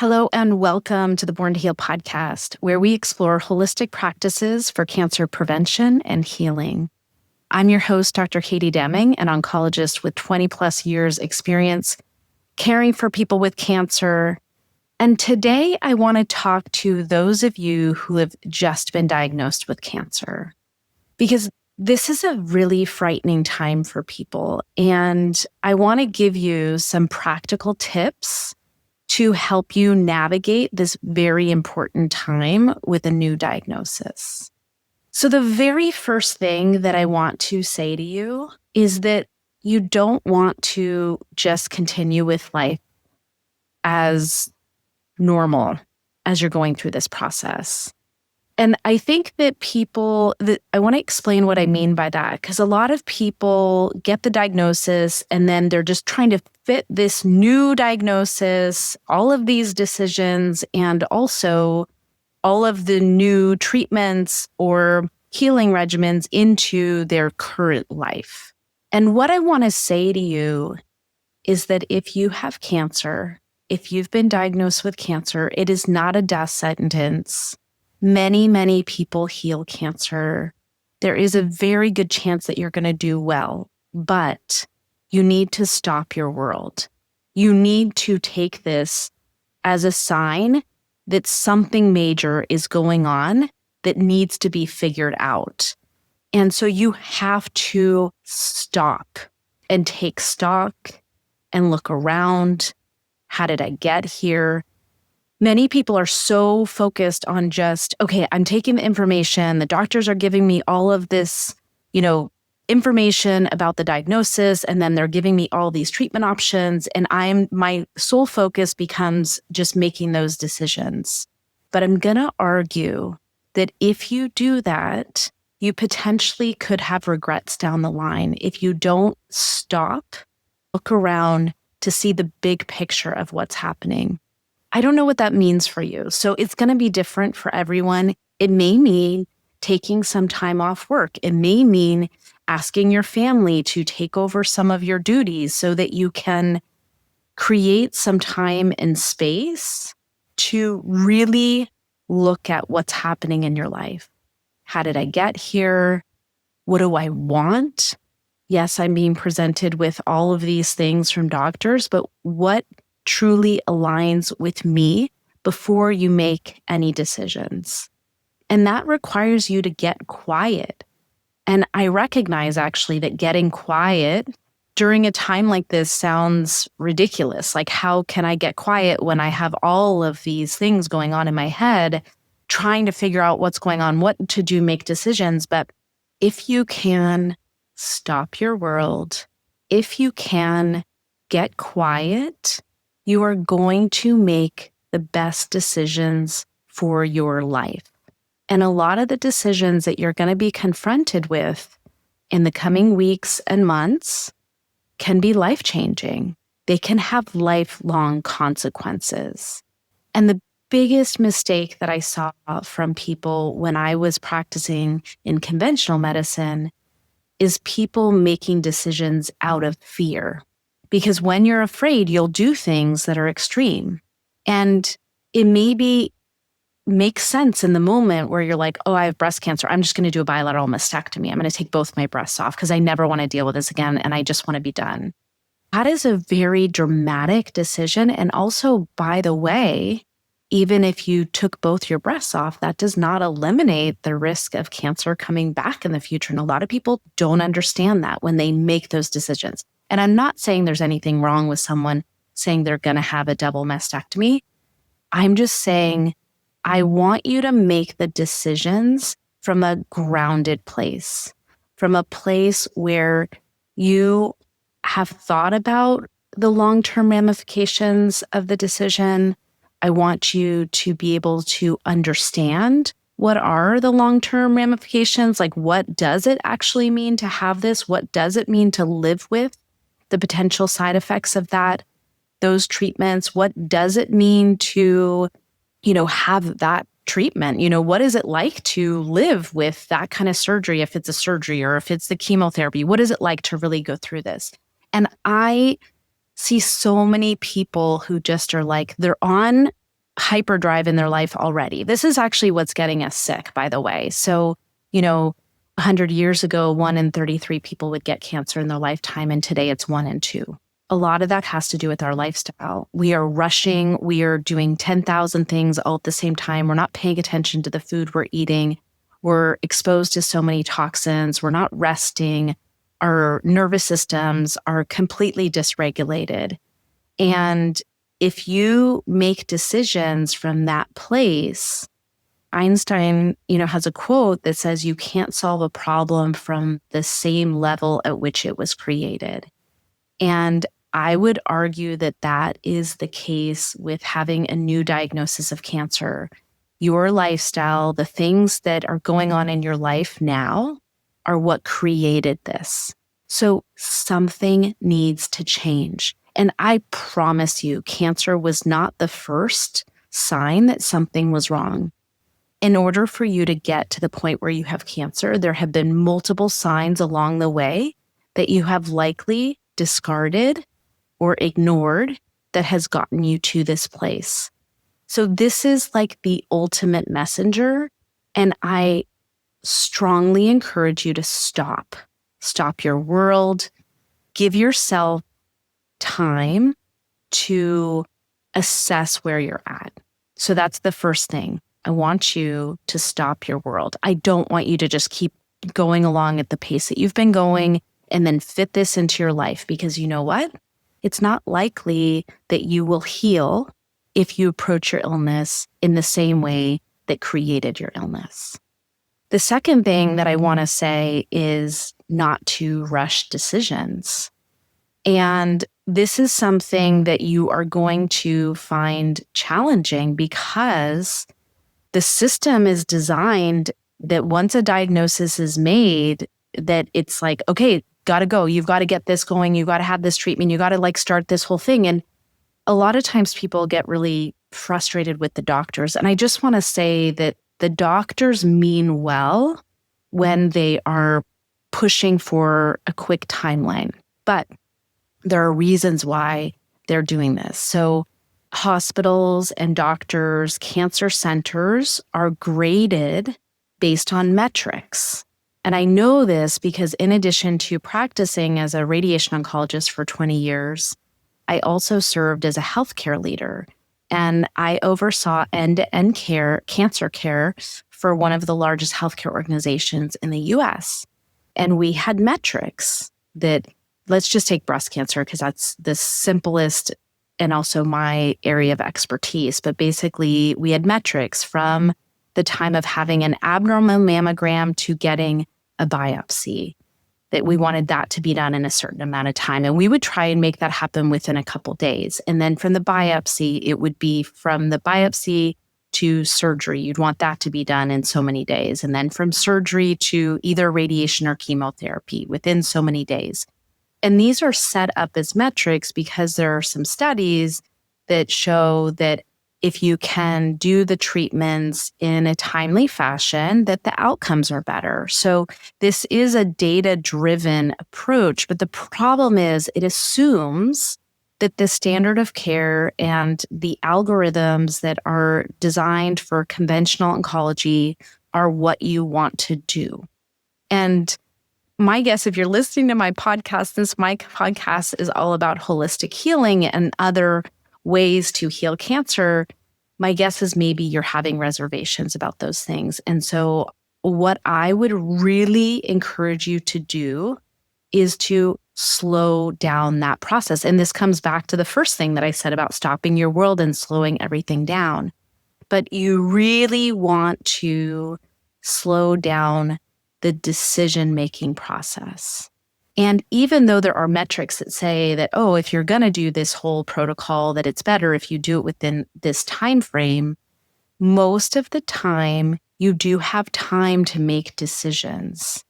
Hello and welcome to the Born to Heal podcast, where we explore holistic practices for cancer prevention and healing. I'm your host, Dr. Katie Deming, an oncologist with 20 plus years experience caring for people with cancer. And today I want to talk to those of you who have just been diagnosed with cancer, because this is a really frightening time for people. And I want to give you some practical tips to help you navigate this very important time with a new diagnosis. So the very first thing that I want to say to you is that you don't want to just continue with life as normal as you're going through this process. And I think that I want to explain what I mean by that, because a lot of people get the diagnosis and then they're just trying to fit this new diagnosis, all of these decisions, and also all of the new treatments or healing regimens into their current life. And what I want to say to you is that if you have cancer, if you've been diagnosed with cancer, it is not a death sentence. Many people heal cancer. There is a very good chance that you're going to do well, but you need to stop your world. You need to take this as a sign that something major is going on that needs to be figured out. And so you have to stop and take stock and look around. How did I get here? Many people are so focused on just, okay, I'm taking the information. The doctors are giving me all of this, information about the diagnosis, and then they're giving me all these treatment options. And my sole focus becomes just making those decisions. But I'm going to argue that if you do that, you potentially could have regrets down the line if you don't stop, look around to see the big picture of what's happening. I don't know what that means for you. So it's going to be different for everyone. It may mean taking some time off work. It may mean asking your family to take over some of your duties so that you can create some time and space to really look at what's happening in your life. How did I get here? What do I want? Yes, I'm being presented with all of these things from doctors, but what truly aligns with me before you make any decisions? And that requires you to get quiet. And I recognize actually that getting quiet during a time like this sounds ridiculous. Like, how can I get quiet when I have all of these things going on in my head, trying to figure out what's going on, what to do, make decisions? But if you can stop your world, if you can get quiet, you are going to make the best decisions for your life. And a lot of the decisions that you're going to be confronted with in the coming weeks and months can be life-changing. They can have lifelong consequences. And the biggest mistake that I saw from people when I was practicing in conventional medicine is people making decisions out of fear. Because when you're afraid, you'll do things that are extreme. And it maybe makes sense in the moment where you're like, oh, I have breast cancer. I'm just going to do a bilateral mastectomy. I'm going to take both my breasts off because I never want to deal with this again and I just want to be done. That is a very dramatic decision. And also, by the way, even if you took both your breasts off, that does not eliminate the risk of cancer coming back in the future. And a lot of people don't understand that when they make those decisions. And I'm not saying there's anything wrong with someone saying they're going to have a double mastectomy. I'm just saying I want you to make the decisions from a grounded place, from a place where you have thought about the long-term ramifications of the decision. I want you to be able to understand what are the long-term ramifications, like what does it actually mean to have this? What does it mean to live with the potential side effects of those treatments? What does it mean to, have that treatment? What is it like to live with that kind of surgery, if it's a surgery or if it's the chemotherapy? What is it like to really go through this? And I see so many people who just are like, they're on hyperdrive in their life already. This is actually what's getting us sick, by the way. So, 100 years ago, 1 in 33 people would get cancer in their lifetime, and today it's 1 in 2. A lot of that has to do with our lifestyle. We are rushing. We are doing 10,000 things all at the same time. We're not paying attention to the food we're eating. We're exposed to so many toxins. We're not resting. Our nervous systems are completely dysregulated. And if you make decisions from that place, Einstein, has a quote that says you can't solve a problem from the same level at which it was created. And I would argue that that is the case with having a new diagnosis of cancer. Your lifestyle, the things that are going on in your life now are what created this. So something needs to change. And I promise you, cancer was not the first sign that something was wrong. In order for you to get to the point where you have cancer, there have been multiple signs along the way that you have likely discarded or ignored that has gotten you to this place. So this is like the ultimate messenger. And I strongly encourage you to stop your world, give yourself time to assess where you're at. So that's the first thing. I want you to stop your world. I don't want you to just keep going along at the pace that you've been going and then fit this into your life, because you know what? It's not likely that you will heal if you approach your illness in the same way that created your illness. The second thing that I want to say is not to rush decisions. And this is something that you are going to find challenging because the system is designed that once a diagnosis is made, that it's like, okay, got to go. You've got to get this going. You got to have this treatment. You got to start this whole thing. And a lot of times people get really frustrated with the doctors. And I just want to say that the doctors mean well when they are pushing for a quick timeline, but there are reasons why they're doing this. So hospitals and doctors, cancer centers are graded based on metrics. And I know this because in addition to practicing as a radiation oncologist for 20 years, I also served as a healthcare leader. And I oversaw end-to-end cancer care for one of the largest healthcare organizations in the US. And we had metrics that, let's just take breast cancer because that's the simplest and also my area of expertise. But basically, we had metrics from the time of having an abnormal mammogram to getting a biopsy, that we wanted that to be done in a certain amount of time. And we would try and make that happen within a couple days. And then from the biopsy, it would be from the biopsy to surgery. You'd want that to be done in so many days. And then from surgery to either radiation or chemotherapy within so many days. And these are set up as metrics because there are some studies that show that if you can do the treatments in a timely fashion, that the outcomes are better. So this is a data-driven approach, but the problem is it assumes that the standard of care and the algorithms that are designed for conventional oncology are what you want to do. And my guess, if you're listening to my podcast, my podcast is all about holistic healing and other ways to heal cancer. My guess is maybe you're having reservations about those things. And so what I would really encourage you to do is to slow down that process. And this comes back to the first thing that I said about stopping your world and slowing everything down. But you really want to slow down the decision-making process. And even though there are metrics that say that, oh, if you're going to do this whole protocol, that it's better if you do it within this time frame, most of the time you do have time to make decisions.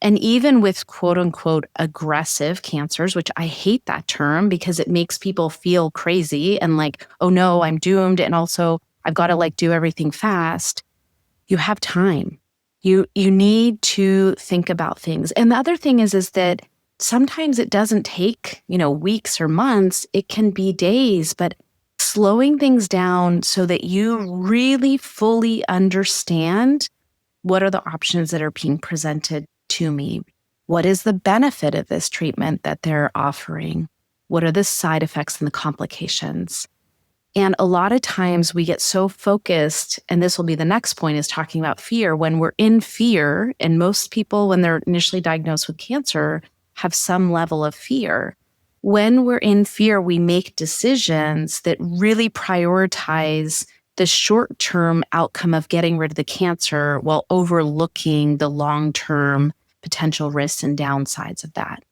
And even with quote unquote aggressive cancers, which I hate that term because it makes people feel crazy and like, oh no, I'm doomed. And also I've got to do everything fast. You have time. You need to think about things. And the other thing is that sometimes it doesn't take, weeks or months. It can be days, but slowing things down so that you really fully understand what are the options that are being presented to me. What is the benefit of this treatment that they're offering? What are the side effects and the complications? And a lot of times we get so focused, and this will be the next point, is talking about fear. When we're in fear, and most people, when they're initially diagnosed with cancer, have some level of fear. When we're in fear, we make decisions that really prioritize the short-term outcome of getting rid of the cancer while overlooking the long-term potential risks and downsides of that.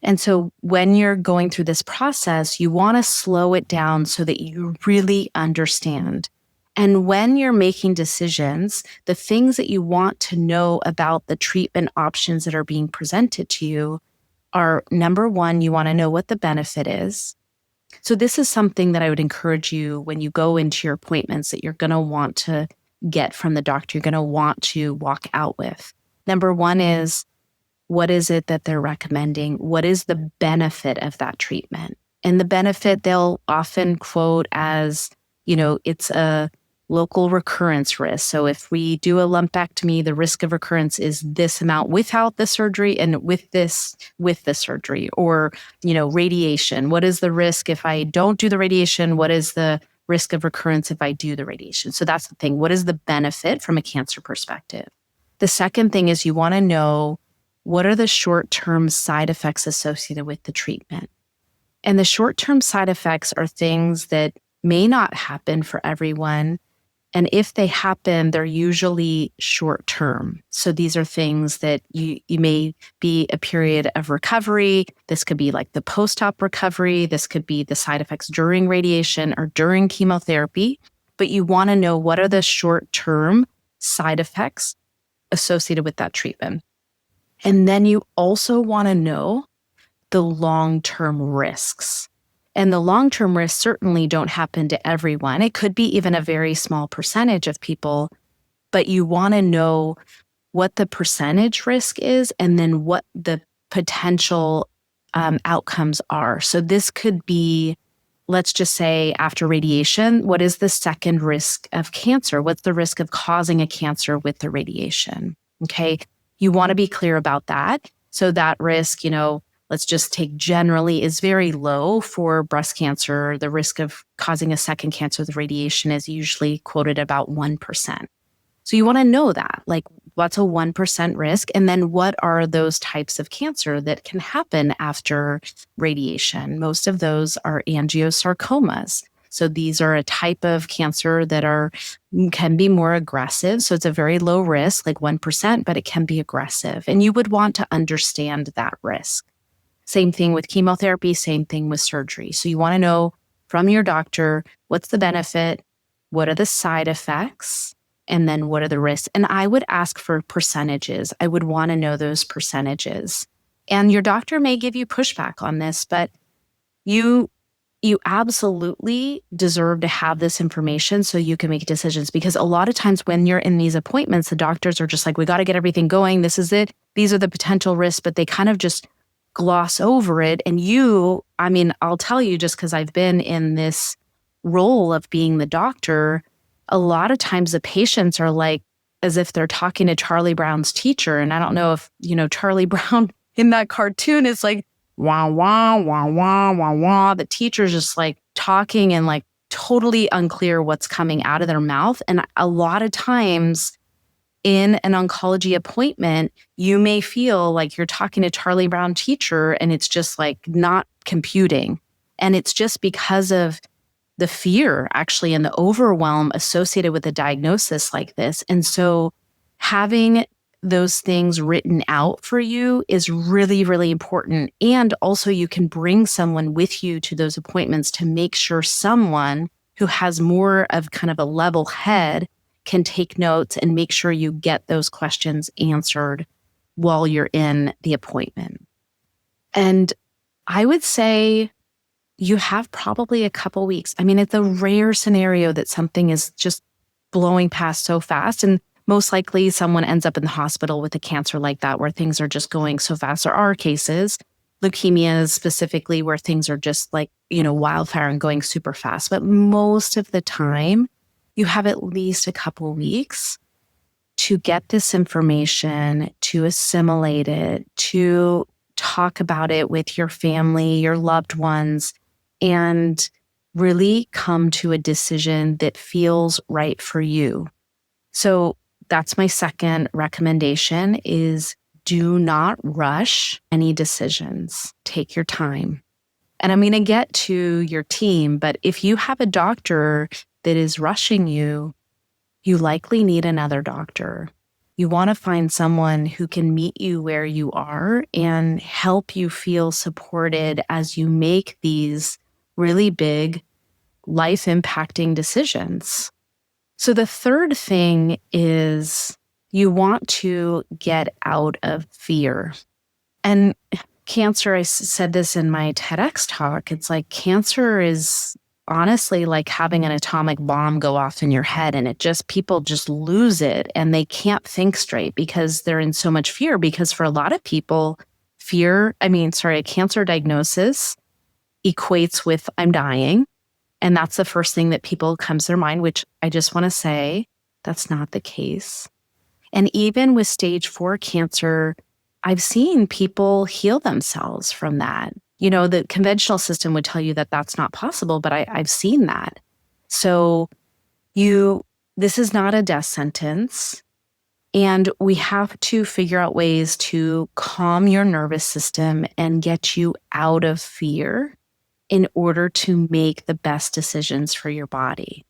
And so when you're going through this process, you want to slow it down so that you really understand. And when you're making decisions, the things that you want to know about the treatment options that are being presented to you are, number one, you want to know what the benefit is. So this is something that I would encourage you when you go into your appointments that you're going to want to get from the doctor, you're going to want to walk out with. Number one is, what is it that they're recommending? What is the benefit of that treatment? And the benefit they'll often quote as, it's a local recurrence risk. So if we do a lumpectomy, the risk of recurrence is this amount without the surgery and with the surgery. Or, radiation. What is the risk if I don't do the radiation? What is the risk of recurrence if I do the radiation? So that's the thing. What is the benefit from a cancer perspective? The second thing is you want to know, what are the short-term side effects associated with the treatment? And the short-term side effects are things that may not happen for everyone. And if they happen, they're usually short-term. So these are things that you may be a period of recovery. This could be like the post-op recovery. This could be the side effects during radiation or during chemotherapy. But you want to know, what are the short-term side effects associated with that treatment? And then you also want to know the long-term risks. And the long-term risks certainly don't happen to everyone. It could be even a very small percentage of people, but you want to know what the percentage risk is and then what the potential outcomes are. So this could be, let's just say after radiation, what is the second risk of cancer? What's the risk of causing a cancer with the radiation? Okay. You want to be clear about that. So that risk, let's just take generally, is very low for breast cancer. The risk of causing a second cancer with radiation is usually quoted about 1%. So you want to know that, like, what's a 1% risk? And then what are those types of cancer that can happen after radiation? Most of those are angiosarcomas. So these are a type of cancer that can be more aggressive. So it's a very low risk, like 1%, but it can be aggressive. And you would want to understand that risk. Same thing with chemotherapy, same thing with surgery. So you want to know from your doctor, what's the benefit? What are the side effects? And then what are the risks? And I would ask for percentages. I would want to know those percentages. And your doctor may give you pushback on this, but you absolutely deserve to have this information so you can make decisions. Because a lot of times when you're in these appointments, the doctors are just like, we got to get everything going. This is it. These are the potential risks, but they kind of just gloss over it. And I'll tell you, just because I've been in this role of being the doctor, a lot of times the patients are like, as if they're talking to Charlie Brown's teacher. And I don't know if, Charlie Brown in that cartoon is like, wah, wah, wah, wah, wah, wah. The teacher's just like talking and like totally unclear what's coming out of their mouth. And a lot of times in an oncology appointment, you may feel like you're talking to Charlie Brown teacher and it's just like not computing. And it's just because of the fear actually and the overwhelm associated with a diagnosis like this. And so having those things written out for you is really, really important. And also you can bring someone with you to those appointments to make sure someone who has more of kind of a level head can take notes and make sure you get those questions answered while you're in the appointment. And I would say you have probably a couple weeks. It's a rare scenario that something is just blowing past so fast. And most likely someone ends up in the hospital with a cancer like that where things are just going so fast. There are cases, leukemia specifically where things are just like, wildfire and going super fast. But most of the time, you have at least a couple weeks to get this information, to assimilate it, to talk about it with your family, your loved ones, and really come to a decision that feels right for you. So that's my second recommendation is do not rush any decisions. Take your time. And I'm going to get to your team, but if you have a doctor that is rushing you, you likely need another doctor. You want to find someone who can meet you where you are and help you feel supported as you make these really big life-impacting decisions. So the third thing is you want to get out of fear. And cancer, I said this in my TEDx talk, it's like cancer is honestly like having an atomic bomb go off in your head, and people just lose it and they can't think straight because they're in so much fear. Because for a lot of people, a cancer diagnosis equates with I'm dying. And that's the first thing that comes to their mind, which I just want to say that's not the case. And even with stage 4 cancer, I've seen people heal themselves from that. The conventional system would tell you that that's not possible, but I've seen that. So this is not a death sentence. And we have to figure out ways to calm your nervous system and get you out of fear in order to make the best decisions for your body.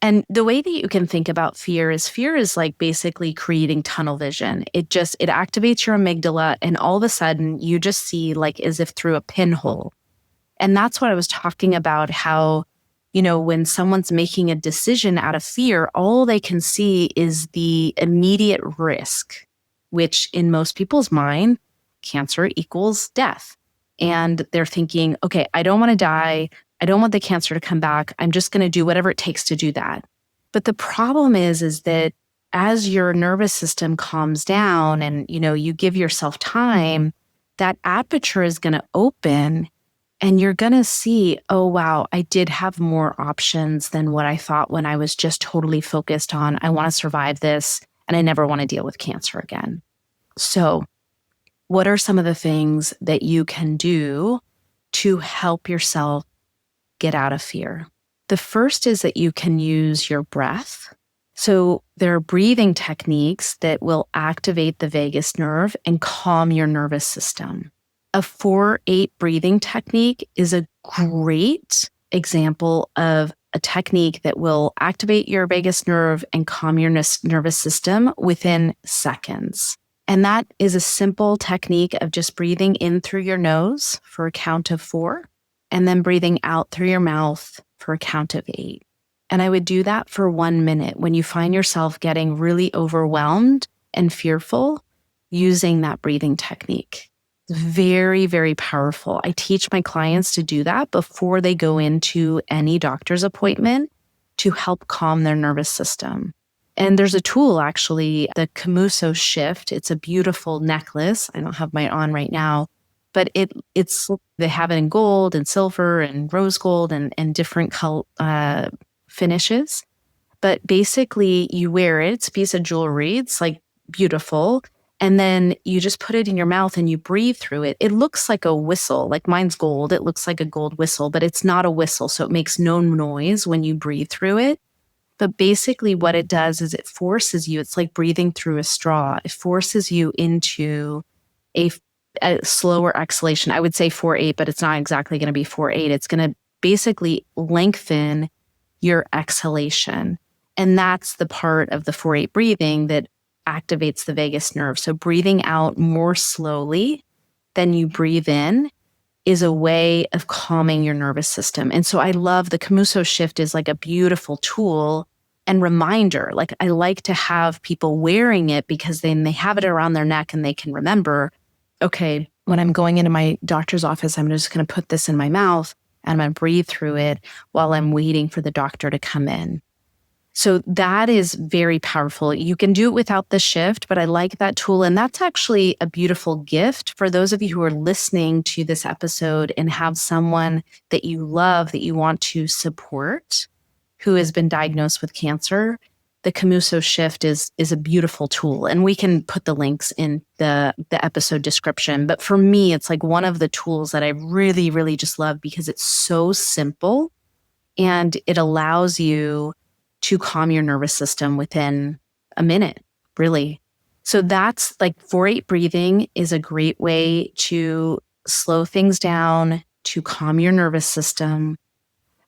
And the way that you can think about fear is like basically creating tunnel vision. It activates your amygdala, and all of a sudden you just see like as if through a pinhole. And that's what I was talking about, how, when someone's making a decision out of fear, all they can see is the immediate risk, which in most people's mind, cancer equals death. And they're thinking, okay, I don't want to die. I don't want the cancer to come back. I'm just going to do whatever it takes to do that. But the problem is that as your nervous system calms down and, you give yourself time, that aperture is going to open and you're going to see, oh, wow, I did have more options than what I thought when I was just totally focused on, I want to survive this and I never want to deal with cancer again. So what are some of the things that you can do to help yourself get out of fear? The first is that you can use your breath. So there are breathing techniques that will activate the vagus nerve and calm your nervous system. A 4-8 breathing technique is a great example of a technique that will activate your vagus nerve and calm your nervous system within seconds. And that is a simple technique of just breathing in through your nose for a count of 4, and then breathing out through your mouth for a count of 8. And I would do that for 1 minute when you find yourself getting really overwhelmed and fearful, using that breathing technique. It's very, very powerful. I teach my clients to do that before they go into any doctor's appointment to help calm their nervous system. And there's a tool, actually, the Camuso Shift. It's a beautiful necklace. I don't have mine on right now, but they have it in gold and silver and rose gold and different finishes. But basically, you wear it. It's a piece of jewelry. It's like beautiful. And then you just put it in your mouth and you breathe through it. It looks like a whistle. Like mine's gold. It looks like a gold whistle, but it's not a whistle. So it makes no noise when you breathe through it. But basically what it does is it forces you, it's like breathing through a straw. It forces you into a slower exhalation. I would say 4-8, but it's not exactly going to be 4-8. It's going to basically lengthen your exhalation. And that's the part of the 4-8 breathing that activates the vagus nerve. So breathing out more slowly than you breathe in is a way of calming your nervous system. And so I love the Camuso Shift is like a beautiful tool and reminder. Like I like to have people wearing it because then they have it around their neck and they can remember, okay, when I'm going into my doctor's office, I'm just going to put this in my mouth and I'm going to breathe through it while I'm waiting for the doctor to come in. So that is very powerful. You can do it without the shift, but I like that tool. And that's actually a beautiful gift for those of you who are listening to this episode and have someone that you love, that you want to support, who has been diagnosed with cancer. The Camuso shift is a beautiful tool. And we can put the links in the episode description. But for me, it's like one of the tools that I really, really just love because it's so simple and it allows you to calm your nervous system within a minute, really. So that's like 4-8 breathing is a great way to slow things down, to calm your nervous system.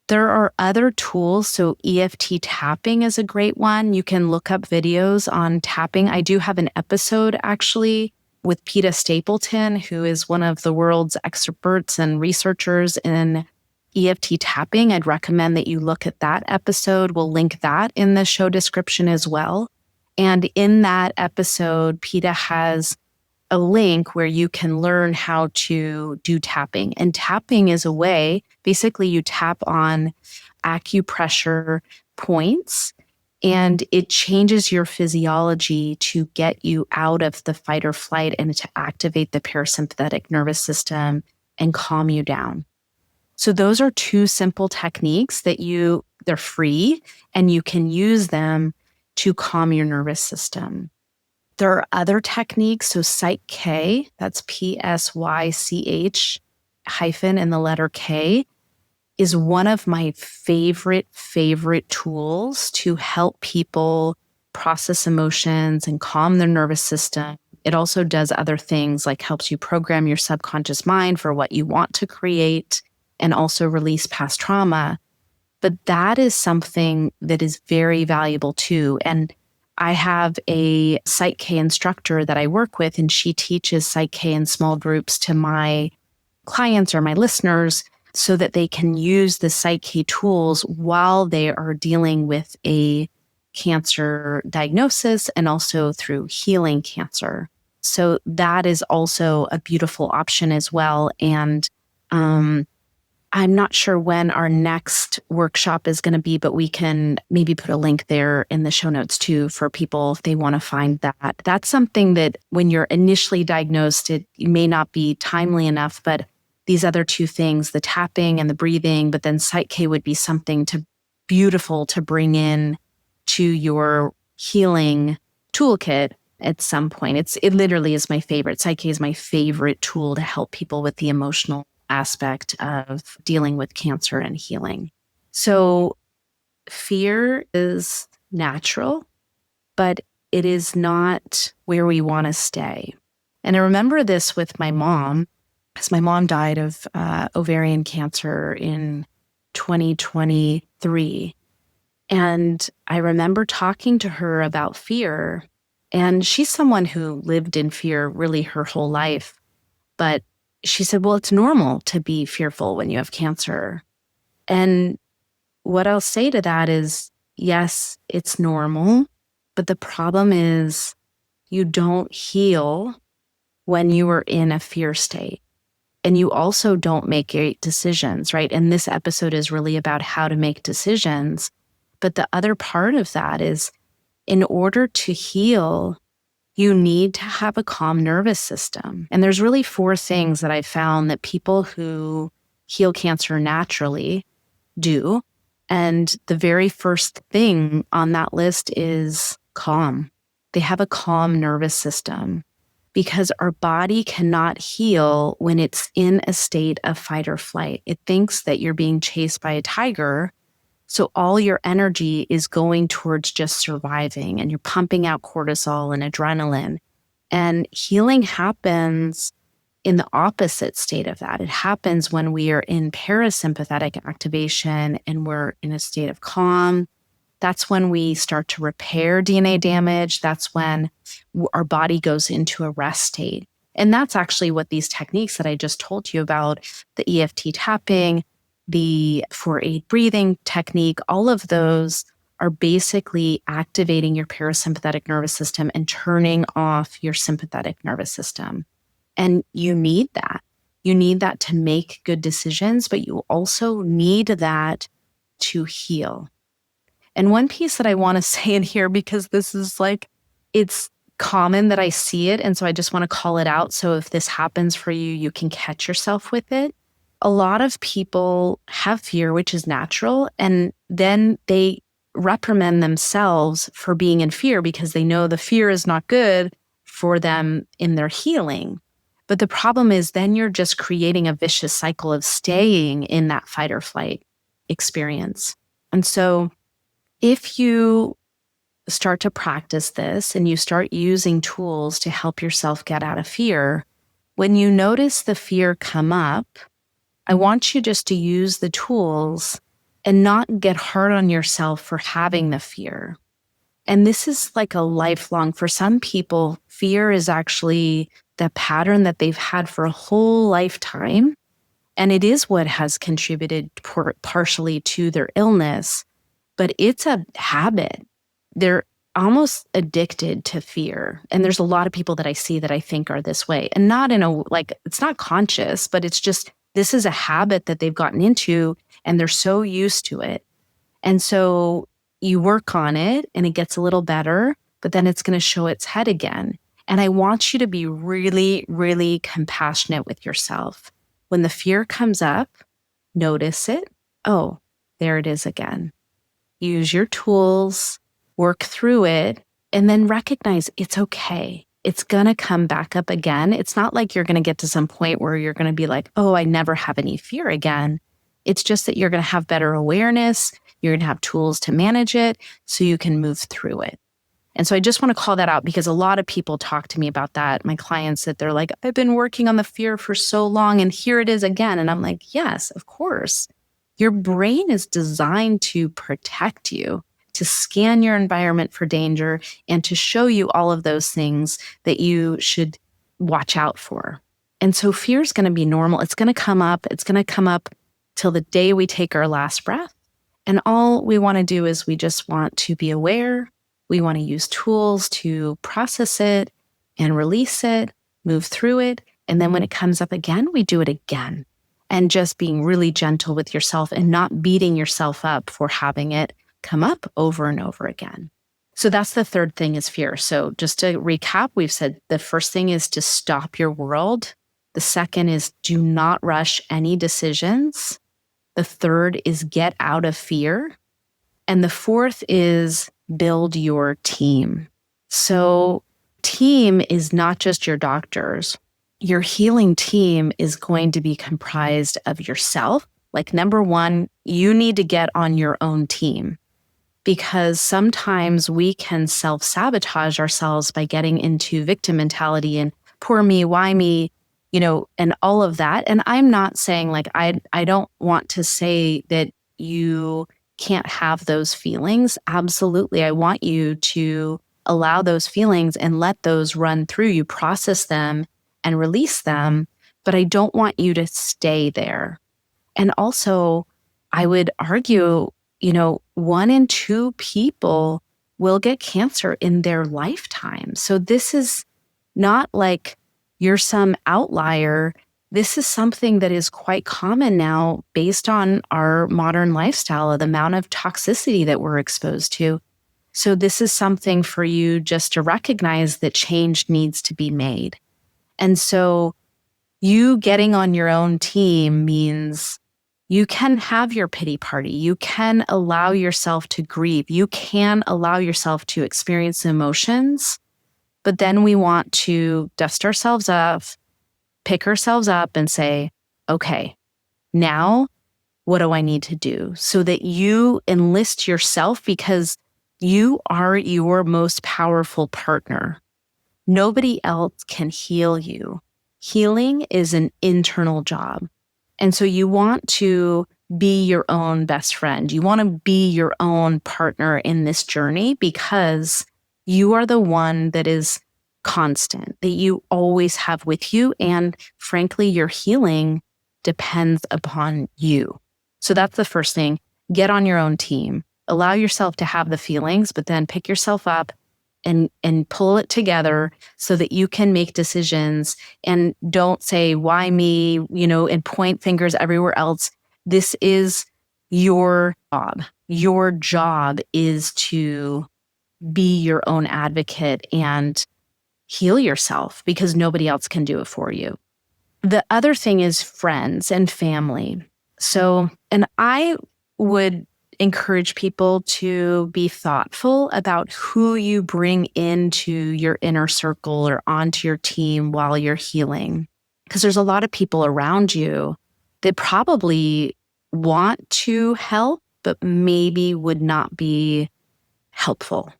There are other tools. So EFT tapping is a great one. You can look up videos on tapping. I do have an episode actually with Peta Stapleton, who is one of the world's experts and researchers in EFT tapping. I'd recommend that you look at that episode. We'll link that in the show description as well. And in that episode, Peta has a link where you can learn how to do tapping. And tapping is a way, basically you tap on acupressure points and it changes your physiology to get you out of the fight or flight and to activate the parasympathetic nervous system and calm you down. So those are 2 simple techniques that they're free and you can use them to calm your nervous system. There are other techniques. So Psych-K, that's PSYCH hyphen and the letter K, is one of my favorite tools to help people process emotions and calm their nervous system. It also does other things like helps you program your subconscious mind for what you want to create and also release past trauma. But that is something that is very valuable too. And I have a Psych-K instructor that I work with, and she teaches Psych-K in small groups to my clients or my listeners so that they can use the Psych-K tools while they are dealing with a cancer diagnosis and also through healing cancer. So that is also a beautiful option as well. And I'm not sure when our next workshop is going to be, but we can maybe put a link there in the show notes too for people if they want to find that. That's something that when you're initially diagnosed, it may not be timely enough, but these other 2 things, the tapping and the breathing, but then Psych-K would be something beautiful to bring in to your healing toolkit at some point. It literally is my favorite. Psych-K is my favorite tool to help people with the emotional aspect of dealing with cancer and healing. So fear is natural, but it is not where we want to stay. And I remember this with my mom, because my mom died of ovarian cancer in 2023. And I remember talking to her about fear. And she's someone who lived in fear really her whole life. But she said, well, it's normal to be fearful when you have cancer. And what I'll say to that is, yes, it's normal. But the problem is you don't heal when you are in a fear state. And you also don't make great decisions, right? And this episode is really about how to make decisions. But the other part of that is in order to heal, you need to have a calm nervous system. And there's really 4 things that I found that people who heal cancer naturally do. And the very first thing on that list is calm. They have a calm nervous system because our body cannot heal when it's in a state of fight or flight. It thinks that you're being chased by a tiger. So all your energy is going towards just surviving and you're pumping out cortisol and adrenaline. And healing happens in the opposite state of that. It happens when we are in parasympathetic activation and we're in a state of calm. That's when we start to repair DNA damage. That's when our body goes into a rest state. And that's actually what these techniques that I just told you about, the EFT tapping, the 4-8 breathing technique, all of those are basically activating your parasympathetic nervous system and turning off your sympathetic nervous system. And you need that. You need that to make good decisions, but you also need that to heal. And one piece that I want to say in here, because this is like, it's common that I see it. And so I just want to call it out. So if this happens for you, you can catch yourself with it. A lot of people have fear, which is natural. And then they reprimand themselves for being in fear because they know the fear is not good for them in their healing. But the problem is then you're just creating a vicious cycle of staying in that fight or flight experience. And so if you start to practice this and you start using tools to help yourself get out of fear, when you notice the fear come up, I want you just to use the tools and not get hard on yourself for having the fear. And this is like a lifelong, for some people, fear is actually the pattern that they've had for a whole lifetime. And it is what has contributed partially to their illness, but it's a habit. They're almost addicted to fear. And there's a lot of people that I see that I think are this way, and not in a, like, it's not conscious, but it's just, this is a habit that they've gotten into and they're so used to it. And so you work on it and it gets a little better, but then it's going to show its head again. And I want you to be really, really compassionate with yourself. When the fear comes up, notice it. Oh, there it is again. Use your tools, work through it, and then recognize it's okay. It's going to come back up again. It's not like you're going to get to some point where you're going to be like, oh, I never have any fear again. It's just that you're going to have better awareness. You're going to have tools to manage it so you can move through it. And so I just want to call that out because a lot of people talk to me about that. My clients, that they're like, I've been working on the fear for so long and here it is again. And I'm like, yes, of course. Your brain is designed to protect you, to scan your environment for danger, and to show you all of those things that you should watch out for. And so fear is going to be normal. It's going to come up. It's going to come up till the day we take our last breath. And all we want to do is we just want to be aware. We want to use tools to process it and release it, move through it. And then when it comes up again, we do it again. And just being really gentle with yourself and not beating yourself up for having it come up over and over again. So that's the third thing, is fear. So just to recap, we've said the first thing is to stop your world. The second is do not rush any decisions. The third is get out of fear. And the fourth is build your team. So team is not just your doctors. Your healing team is going to be comprised of yourself. Like, number one, you need to get on your own team, because sometimes we can self-sabotage ourselves by getting into victim mentality and poor me, why me, and all of that. And I'm not saying, like, I don't want to say that you can't have those feelings. Absolutely. I want you to allow those feelings and let those run through you, process them and release them. But I don't want you to stay there. And also, I would argue, 1 in 2 people will get cancer in their lifetime. So this is not like you're some outlier. This is something that is quite common now based on our modern lifestyle, the amount of toxicity that we're exposed to. So this is something for you just to recognize that change needs to be made. And so you getting on your own team means you can have your pity party. You can allow yourself to grieve. You can allow yourself to experience emotions. But then we want to dust ourselves off, pick ourselves up and say, okay, now what do I need to do? So that you enlist yourself, because you are your most powerful partner. Nobody else can heal you. Healing is an internal job. And so you want to be your own best friend. You want to be your own partner in this journey, because you are the one that is constant, that you always have with you. And frankly, your healing depends upon you. So that's the first thing. Get on your own team. Allow yourself to have the feelings, but then pick yourself up and pull it together so that you can make decisions, and don't say, why me, and point fingers everywhere else. This is your job. Your job is to be your own advocate and heal yourself because nobody else can do it for you. The other thing is friends and family. So, and I would encourage people to be thoughtful about who you bring into your inner circle or onto your team while you're healing. Because there's a lot of people around you that probably want to help, but maybe would not be helpful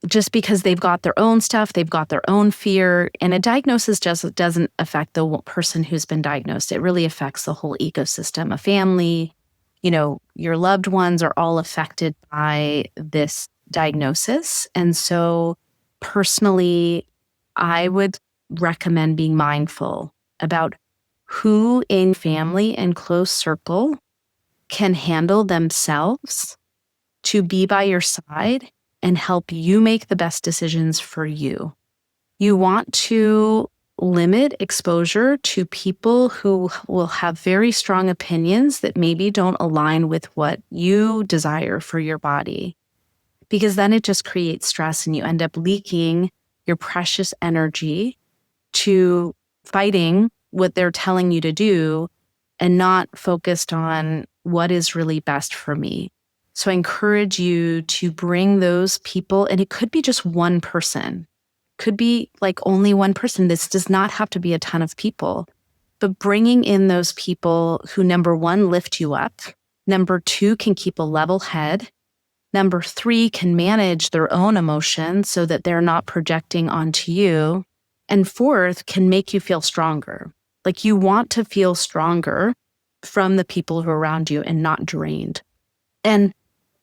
just because they've got their own stuff, they've got their own fear. And a diagnosis just doesn't affect the person who's been diagnosed. It really affects the whole ecosystem, a family, your loved ones are all affected by this diagnosis. And so personally, I would recommend being mindful about who in family and close circle can handle themselves to be by your side and help you make the best decisions for you. You want to limit exposure to people who will have very strong opinions that maybe don't align with what you desire for your body, because then it just creates stress and you end up leaking your precious energy to fighting what they're telling you to do and not focused on what is really best for me. So I encourage you to bring those people, and it could be just one person, could be like only one person. This does not have to be a ton of people, but bringing in those people who, number one, lift you up, number two, can keep a level head, number three, can manage their own emotions so that they're not projecting onto you, and fourth, can make you feel stronger. Like you want to feel stronger from the people who are around you and not drained. And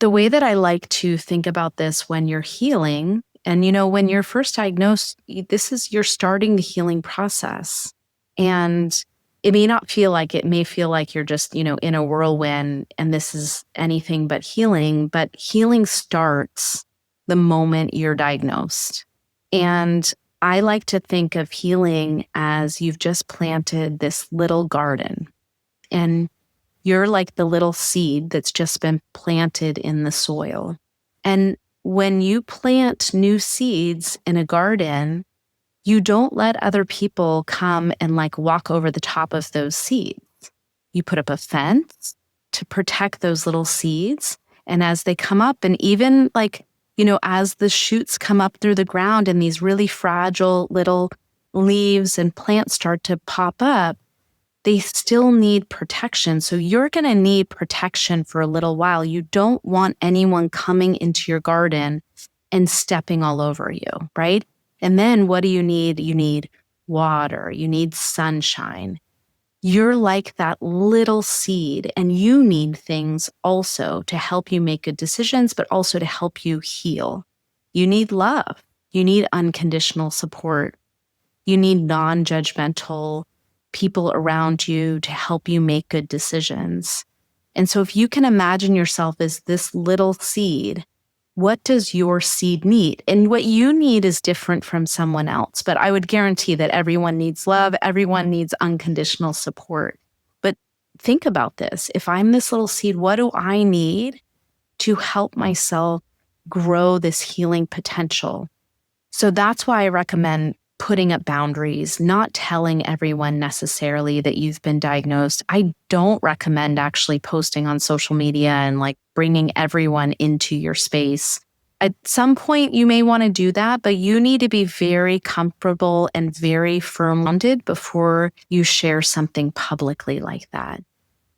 the way that I like to think about this when you're healing, and when you're first diagnosed, you're starting the healing process. And it may not feel like it may feel like you're just, in a whirlwind and this is anything but healing starts the moment you're diagnosed. And I like to think of healing as you've just planted this little garden, and you're like the little seed that's just been planted in the soil. And when you plant new seeds in a garden, you don't let other people come and walk over the top of those seeds. You put up a fence to protect those little seeds. And as they come up, and even as the shoots come up through the ground and these really fragile little leaves and plants start to pop up, they still need protection. So you're going to need protection for a little while. You don't want anyone coming into your garden and stepping all over you, right? And then what do you need? You need water. You need sunshine. You're like that little seed, and you need things also to help you make good decisions, but also to help you heal. You need love. You need unconditional support. You need non-judgmental people around you to help you make good decisions. And so if you can imagine yourself as this little seed, what does your seed need? And what you need is different from someone else. But I would guarantee that everyone needs love. Everyone needs unconditional support. But think about this. If I'm this little seed, what do I need to help myself grow this healing potential? So that's why I recommend putting up boundaries, not telling everyone necessarily that you've been diagnosed. I don't recommend actually posting on social media and bringing everyone into your space. At some point, you may want to do that, but you need to be very comfortable and very firm-minded before you share something publicly like that.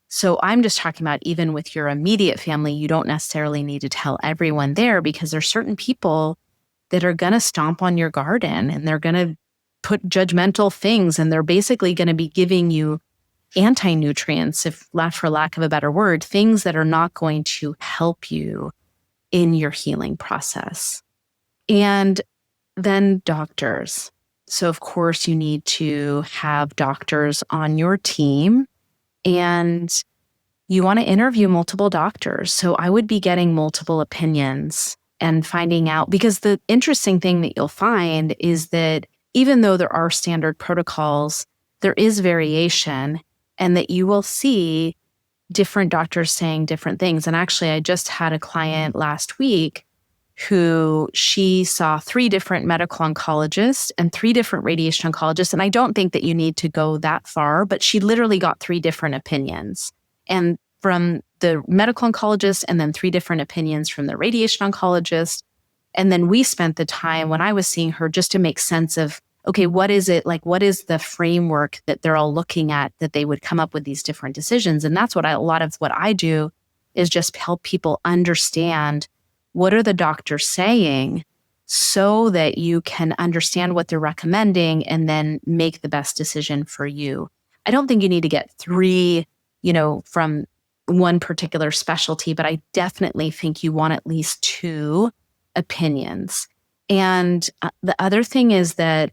So I'm just talking about even with your immediate family, you don't necessarily need to tell everyone there, because there's certain people that are going to stomp on your garden and they're going to put judgmental things, and they're basically going to be giving you anti-nutrients, for lack of a better word, things that are not going to help you in your healing process. And then doctors. So of course you need to have doctors on your team, and you want to interview multiple doctors. So I would be getting multiple opinions and finding out, because the interesting thing that you'll find is that even though there are standard protocols, there is variation, and that you will see different doctors saying different things. And actually, I just had a client last week who she saw 3 different medical oncologists and 3 different radiation oncologists. And I don't think that you need to go that far, but she literally got 3 different opinions. And from the medical oncologist, and then 3 different opinions from the radiation oncologist. And then we spent the time when I was seeing her just to make sense of, okay, what is it like? What is the framework that they're all looking at that they would come up with these different decisions? And that's what a lot of what I do is just help people understand what are the doctors saying so that you can understand what they're recommending and then make the best decision for you. I don't think you need to get 3, from one particular specialty, but I definitely think you want at least 2 opinions. And the other thing is that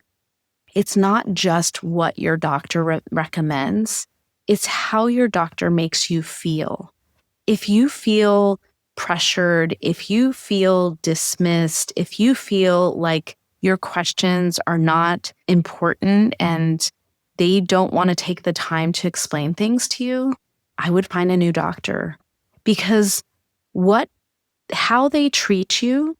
it's not just what your doctor recommends, it's how your doctor makes you feel. If you feel pressured, if you feel dismissed, if you feel like your questions are not important and they don't want to take the time to explain things to you, I would find a new doctor, because how they treat you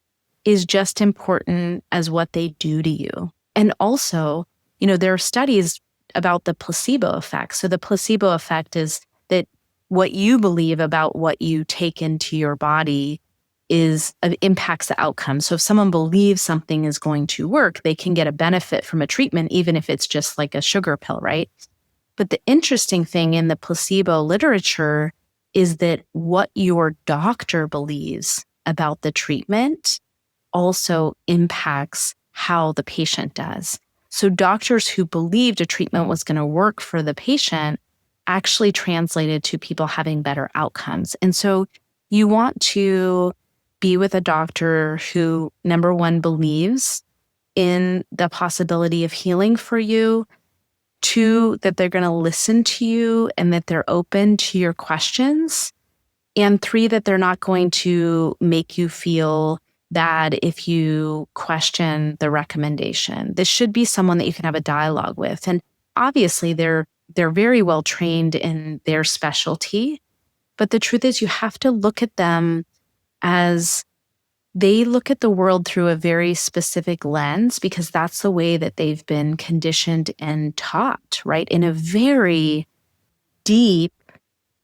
is just important as what they do to you. And also, there are studies about the placebo effect. So the placebo effect is that what you believe about what you take into your body impacts the outcome. So if someone believes something is going to work, they can get a benefit from a treatment, even if it's just like a sugar pill, right? But the interesting thing in the placebo literature is that what your doctor believes about the treatment also impacts how the patient does. So doctors who believed a treatment was going to work for the patient actually translated to people having better outcomes. And so you want to be with a doctor who, number one, believes in the possibility of healing for you, 2, that they're going to listen to you and that they're open to your questions, and 3, that they're not going to make you feel bad if you question the recommendation. This should be someone that you can have a dialogue with. And obviously they're very well trained in their specialty, but the truth is you have to look at them as they look at the world through a very specific lens, because that's the way that they've been conditioned and taught, right? In a very deep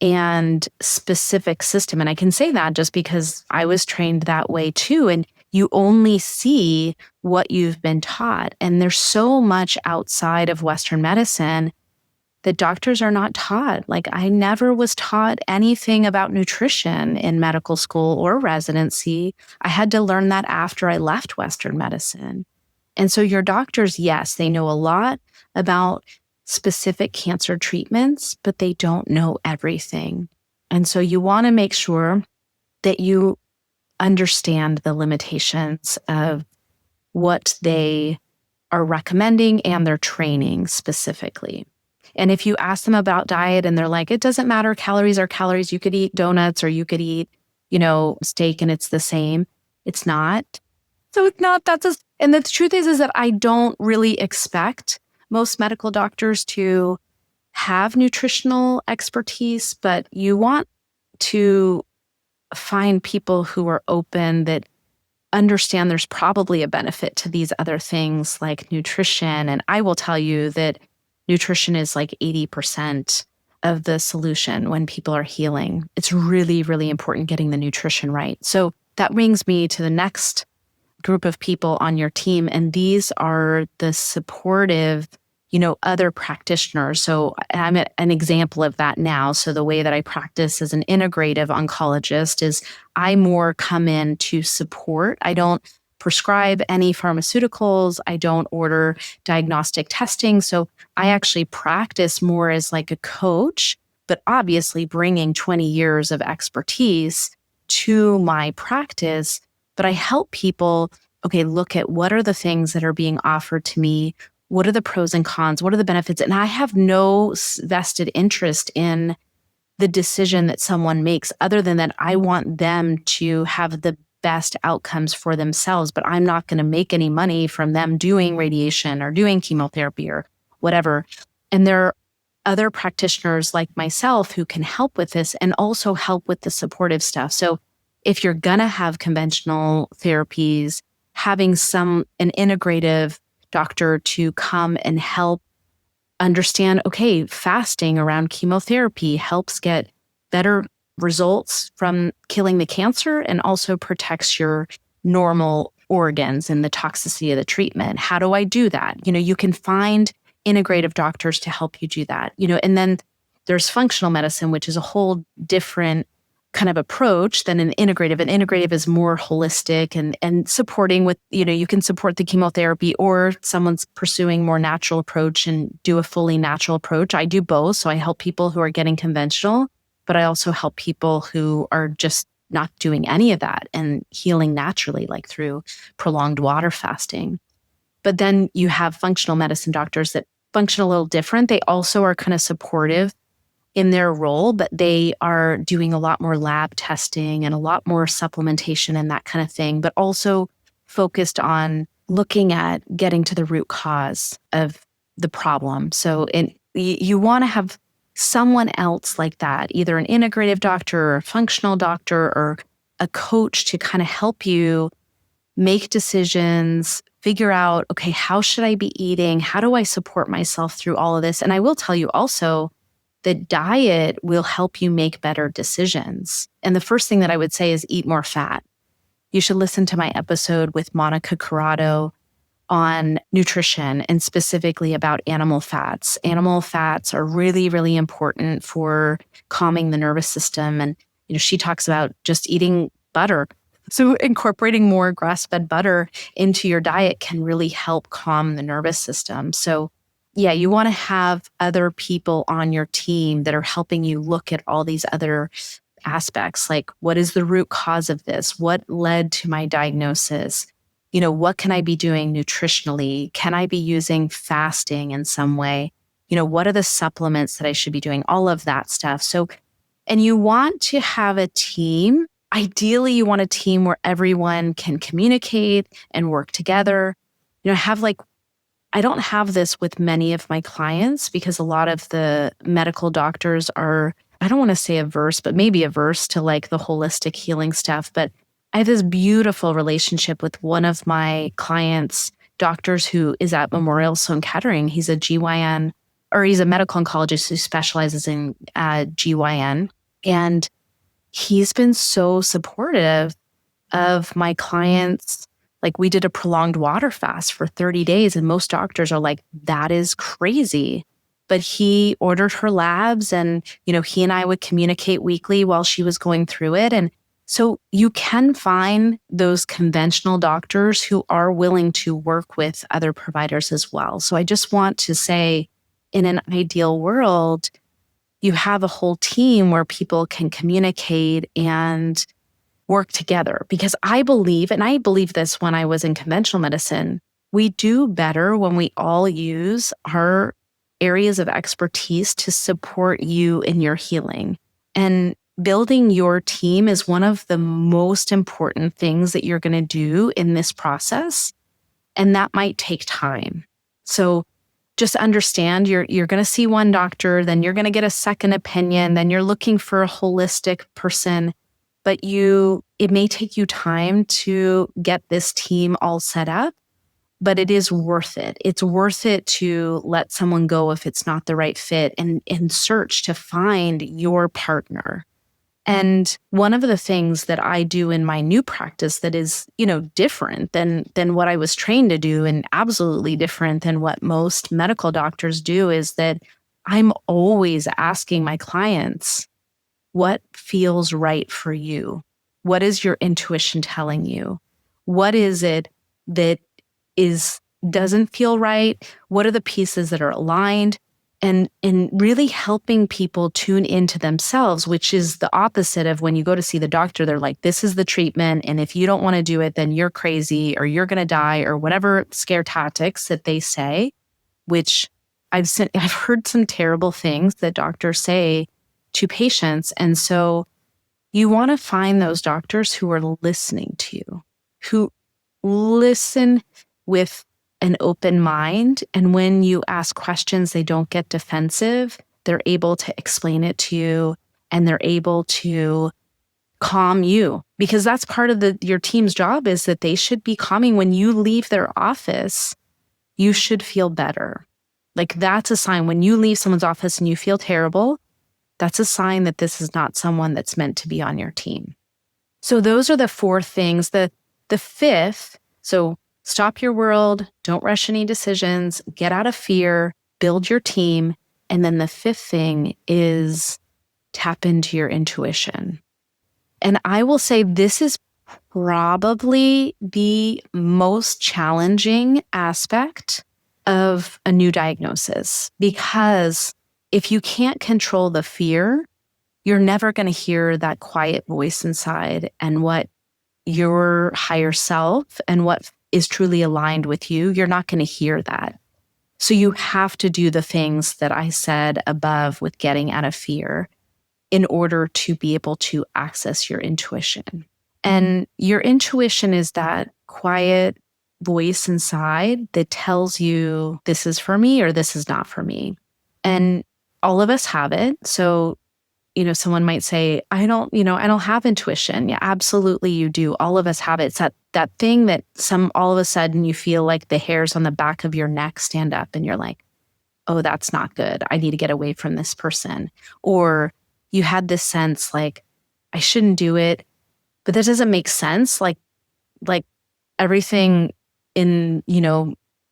and specific system. And I can say that just because I was trained that way too. And you only see what you've been taught. And there's so much outside of Western medicine that doctors are not taught. Like, I never was taught anything about nutrition in medical school or residency. I had to learn that after I left Western medicine. And so your doctors, yes, they know a lot about specific cancer treatments, but they don't know everything. And so you want to make sure that you understand the limitations of what they are recommending and their training specifically. And if you ask them about diet and they're like, it doesn't matter, calories are calories, you could eat donuts or you could eat, steak and it's the same. It's not. So it's not, and the truth is that I don't really expect most medical doctors to have nutritional expertise, but you want to find people who are open, that understand there's probably a benefit to these other things like nutrition. And I will tell you that nutrition is like 80% of the solution when people are healing. It's really, really important getting the nutrition right. So that brings me to the next group of people on your team. And these are the supportive, other practitioners. So I'm an example of that now. So the way that I practice as an integrative oncologist is I more come in to support. I don't prescribe any pharmaceuticals. I don't order diagnostic testing. So I actually practice more as like a coach, but obviously bringing 20 years of expertise to my practice. But I help people, look at what are the things that are being offered to me? What are the pros and cons? What are the benefits? And I have no vested interest in the decision that someone makes, other than that I want them to have the best outcomes for themselves, but I'm not going to make any money from them doing radiation or doing chemotherapy or whatever. And there other practitioners like myself who can help with this and also help with the supportive stuff. So if you're going to have conventional therapies, having an integrative doctor to come and help understand, okay, fasting around chemotherapy helps get better results from killing the cancer and also protects your normal organs and the toxicity of the treatment. How do I do that? You can find integrative doctors to help you do that. And then there's functional medicine, which is a whole different kind of approach than an integrative. An integrative is more holistic and supporting with, you can support the chemotherapy, or someone's pursuing more natural approach and do a fully natural approach. I do both. So I help people who are getting conventional, but I also help people who are just not doing any of that and healing naturally, like through prolonged water fasting. But then you have functional medicine doctors that function a little different. They also are kind of supportive in their role, but they are doing a lot more lab testing and a lot more supplementation and that kind of thing, but also focused on looking at getting to the root cause of the problem. So you want to have someone else like that, either an integrative doctor or a functional doctor or a coach to kind of help you make decisions, figure out, okay, how should I be eating? How do I support myself through all of this? And I will tell you also, that diet will help you make better decisions. And the first thing that I would say is eat more fat. You should listen to my episode with Monica Corrado on nutrition and specifically about animal fats. Animal fats are really, really important for calming the nervous system. And she talks about just eating butter. So incorporating more grass-fed butter into your diet can really help calm the nervous system. So yeah, you want to have other people on your team that are helping you look at all these other aspects, like what is the root cause of this? What led to my diagnosis? What can I be doing nutritionally? Can I be using fasting in some way? What are the supplements that I should be doing? All of that stuff. So, and you want to have a team. Ideally, you want a team where everyone can communicate and work together. I don't have this with many of my clients because a lot of the medical doctors are, I don't want to say averse, but maybe averse to like the holistic healing stuff. But I have this beautiful relationship with one of my clients, doctors who is at Memorial Sloan Kettering. He's a GYN, or he's a medical oncologist who specializes in GYN. And he's been so supportive of my clients. Like we did a prolonged water fast for 30 days and most doctors are like, that is crazy. But he ordered her labs and, he and I would communicate weekly while she was going through it. And so you can find those conventional doctors who are willing to work with other providers as well. So I just want to say, in an ideal world, you have a whole team where people can communicate and work together, because I believe, and I believe this when I was in conventional medicine, we do better when we all use our areas of expertise to support you in your healing. And building your team is one of the most important things that you're going to do in this process. And that might take time. So just understand you're going to see one doctor, then you're going to get a second opinion, then you're looking for a holistic person. But it may take you time to get this team all set up, but it is worth it. It's worth it to let someone go if it's not the right fit and search to find your partner. And one of the things that I do in my new practice that is, different than what I was trained to do and absolutely different than what most medical doctors do is that I'm always asking my clients, what feels right for you? What is your intuition telling you? What is it that doesn't feel right? What are the pieces that are aligned? And really helping people tune into themselves, which is the opposite of when you go to see the doctor, they're like, this is the treatment. And if you don't want to do it, then you're crazy or you're going to die or whatever scare tactics that they say, which I've heard some terrible things that doctors say to patients. And so you want to find those doctors who are listening to you, who listen with an open mind. And when you ask questions, they don't get defensive, they're able to explain it to you, and they're able to calm you, because that's part of your team's job, is that they should be calming. When you leave their office, you should feel better. Like, that's a sign. When you leave someone's office and you feel terrible, that's a sign that this is not someone that's meant to be on your team. So those are the 4 things. The 5th, so stop your world, don't rush any decisions, get out of fear, build your team. And then the 5th thing is tap into your intuition. And I will say this is probably the most challenging aspect of a new diagnosis, because if you can't control the fear, you're never going to hear that quiet voice inside and what your higher self and what is truly aligned with you. You're not going to hear that. So you have to do the things that I said above with getting out of fear in order to be able to access your intuition. And your intuition is that quiet voice inside that tells you this is for me or this is not for me. And all of us have it. So, someone might say, I don't have intuition. Yeah, absolutely you do. All of us have it. It's that thing that all of a sudden you feel like the hairs on the back of your neck stand up and you're like, oh, that's not good. I need to get away from this person. Or you had this sense like, I shouldn't do it, but that doesn't make sense. Like everything in,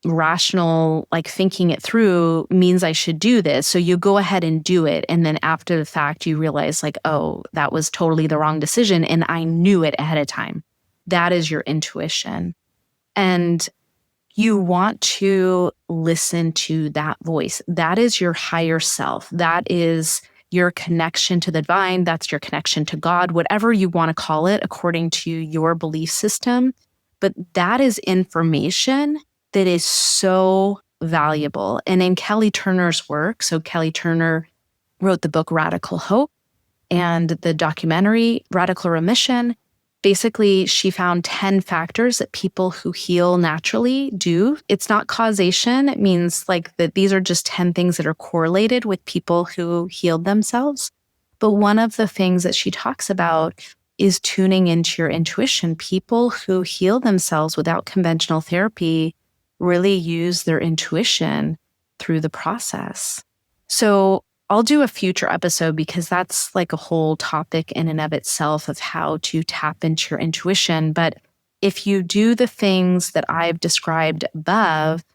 rational, like thinking it through means I should do this. So you go ahead and do it. And then after the fact, you realize like, oh, that was totally the wrong decision. And I knew it ahead of time. That is your intuition. And you want to listen to that voice. That is your higher self. That is your connection to the divine. That's your connection to God, whatever you want to call it according to your belief system. But that is information that is so valuable. And in Kelly Turner's work, so Kelly Turner wrote the book Radical Hope and the documentary Radical Remission. Basically, she found 10 factors that people who heal naturally do. It's not causation. It means like that these are just 10 things that are correlated with people who healed themselves. But one of the things that she talks about is tuning into your intuition. People who heal themselves without conventional therapy really use their intuition through the process. So I'll do a future episode because that's like a whole topic in and of itself of how to tap into your intuition. But if you do the things that I've described above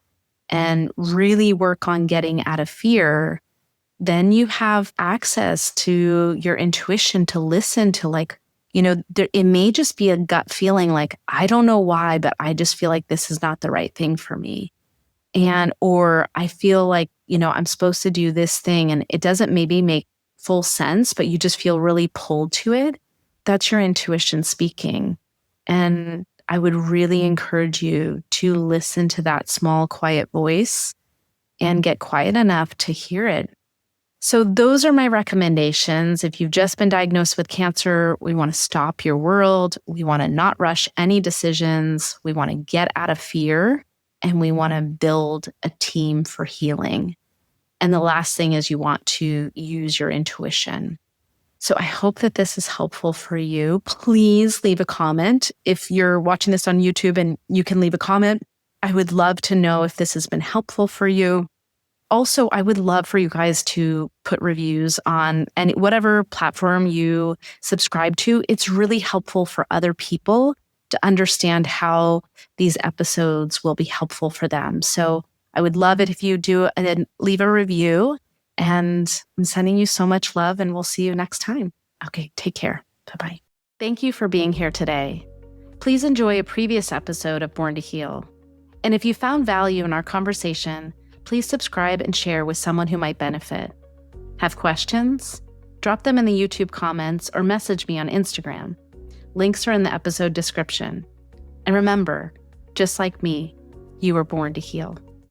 and really work on getting out of fear, then you have access to your intuition to listen to it may just be a gut feeling like, I don't know why, but I just feel like this is not the right thing for me. Or I feel like, I'm supposed to do this thing and it doesn't maybe make full sense, but you just feel really pulled to it. That's your intuition speaking. And I would really encourage you to listen to that small, quiet voice and get quiet enough to hear it. So those are my recommendations. If you've just been diagnosed with cancer, we want to stop your world. We want to not rush any decisions. We want to get out of fear. And we want to build a team for healing. And the last thing is you want to use your intuition. So I hope that this is helpful for you. Please leave a comment. If you're watching this on YouTube and you can leave a comment, I would love to know if this has been helpful for you. Also, I would love for you guys to put reviews on whatever platform you subscribe to. It's really helpful for other people to understand how these episodes will be helpful for them. So I would love it if you do and leave a review. And I'm sending you so much love, and we'll see you next time. Okay, take care. Bye-bye. Thank you for being here today. Please enjoy a previous episode of Born to Heal. And if you found value in our conversation, please subscribe and share with someone who might benefit. Have questions? Drop them in the YouTube comments or message me on Instagram. Links are in the episode description. And remember, just like me, you were born to heal.